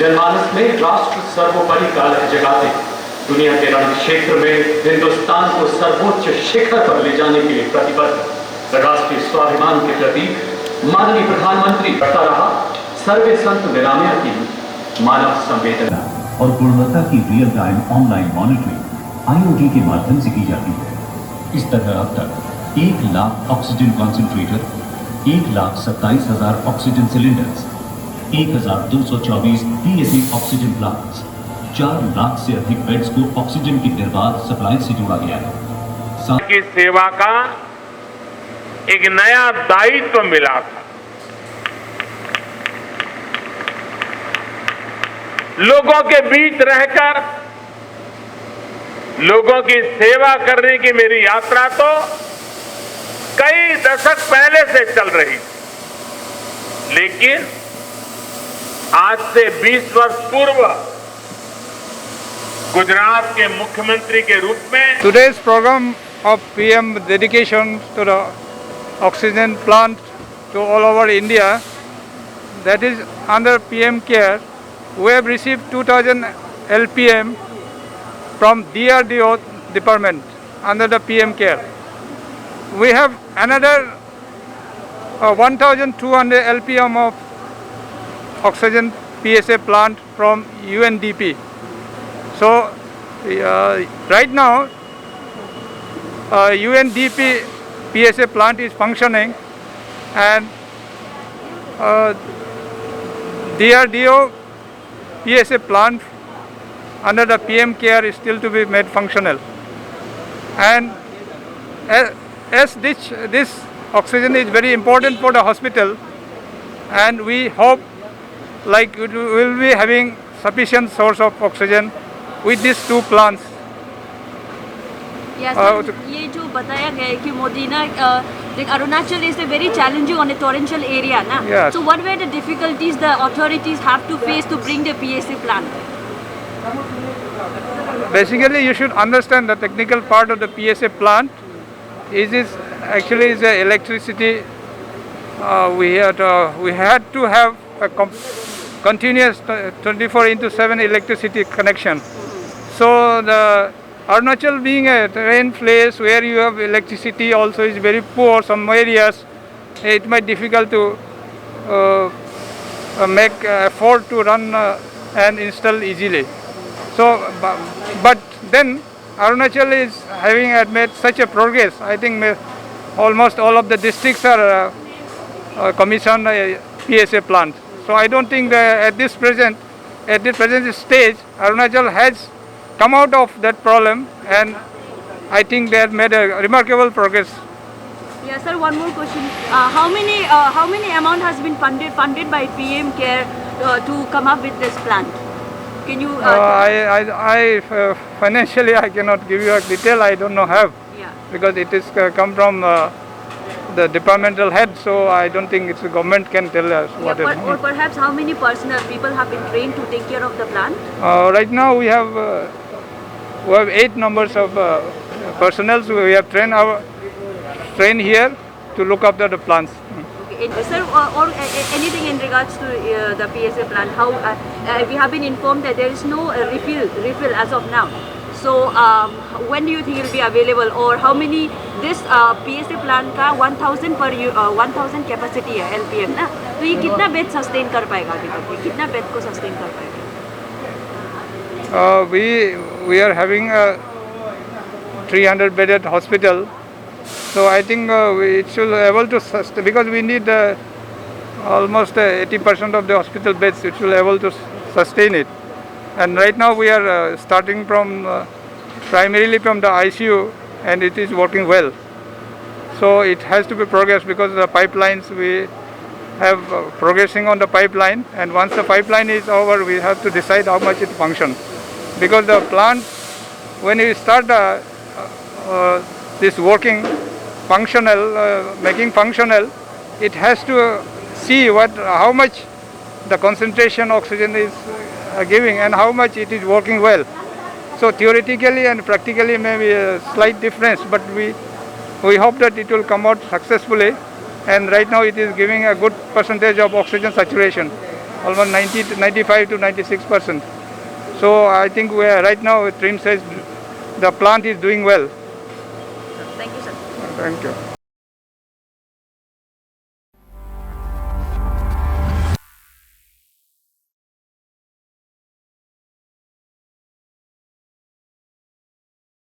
जनमानस में राष्ट्र सर्वोपरि का लय जगाते दुनिया के रण क्षेत्र में हिंदुस्तान को सर्वोच्च शिखर पर ले जाने के लिए प्रतिबद्ध राष्ट्रीय स्वाभिमान के प्रतीक माननीय प्रधानमंत्री करता रहा सर्वे संत निरामया की मानव संवेदना और गुणवत्ता की real time online monitoring IoT के माध्यम से की जाती है। इस तरह अब तक 1 lakh oxygen concentrator, 1,27,000 oxygen cylinders, 1,224 PSA oxygen plants, 4 lakh से अधिक बेड्स को ऑक्सीजन की निर्बाध सप्लाई से जोड़ा गया है। की सेवा का एक नया दायित्व मिला था। लोगों के बीच रहकर लोगों की सेवा करने की मेरी यात्रा तो कई दशक पहले से चल रही थी, लेकिन आज से 20 वर्ष पूर्व गुजरात के मुख्यमंत्री के रूप में Today's program of PM dedication to the oxygen plant to all over India, that is under PM Care. We have received 2000 LPM from DRDO department under the PM Care. We have another 1200 LPM of oxygen PSA plant from UNDP. So right now UNDP PSA plant is functioning and DRDO PSA plant under the PM Care is still to be made functional. And as this oxygen is very important for the hospital, and we hope like we will be having sufficient source of oxygen with these 2 plants. Yes, ये जो बताया गया है कि मोदी ना Arunachal is a very challenging on a torrential area ना. Yes. So what were the difficulties the authorities have to face to bring the PSA plant? Basically, you should understand the technical part of the PSA plant is actually is the electricity. We had to have a continuous 24/7 electricity connection. So the Arunachal being a terrain place where you have electricity also is very poor. Some areas it might be difficult to make effort to run and install easily. So, but then Arunachal is having made such a progress. I think almost all of the districts are commissioned a PSA plant. So I don't think that at this present stage, Arunachal has come out of that problem, and I think they have made a remarkable progress. Yes, sir. One more question. How many amount has been funded by PM Care to come up with this plant? Can you? I financially I cannot give you a detail. I don't know because it is come from the departmental head. So I don't think it's the government can tell us what it is. Or perhaps how many people have been trained to take care of the plant? Right now we have 8 numbers of personnel. So we have trained here to look after the plants. Okay. Sir, or anything in regards to the PSA plant? How we have been informed that there is no refill as of now. So when do you think it will be available, or how many this PSA plant का 1000 per 1000 capacity है LPM ना, तो ये कितना bed sustain कर पाएगा अभी तक? ये कितना बेड को सस्टेन कर पाएगा? We are having a 300 bedded hospital, so I think it should be able to sustain, because we need almost 80% of the hospital beds. It should be able to sustain it. And right now we are starting from primarily from the ICU, and it is working well. So it has to be progressed because the pipelines we have progressing on the pipeline, and once the pipeline is over, we have to decide how much it functions. Because the plant, when we start this working functional, making functional, it has to see how much the concentration oxygen is giving and how much it is working well. So theoretically and practically may be a slight difference, but we hope that it will come out successfully, and right now it is giving a good percentage of oxygen saturation. almost 95 to 96%. So I think we are right now. TRIMS says the plant is doing well. Thank you, sir. Thank you.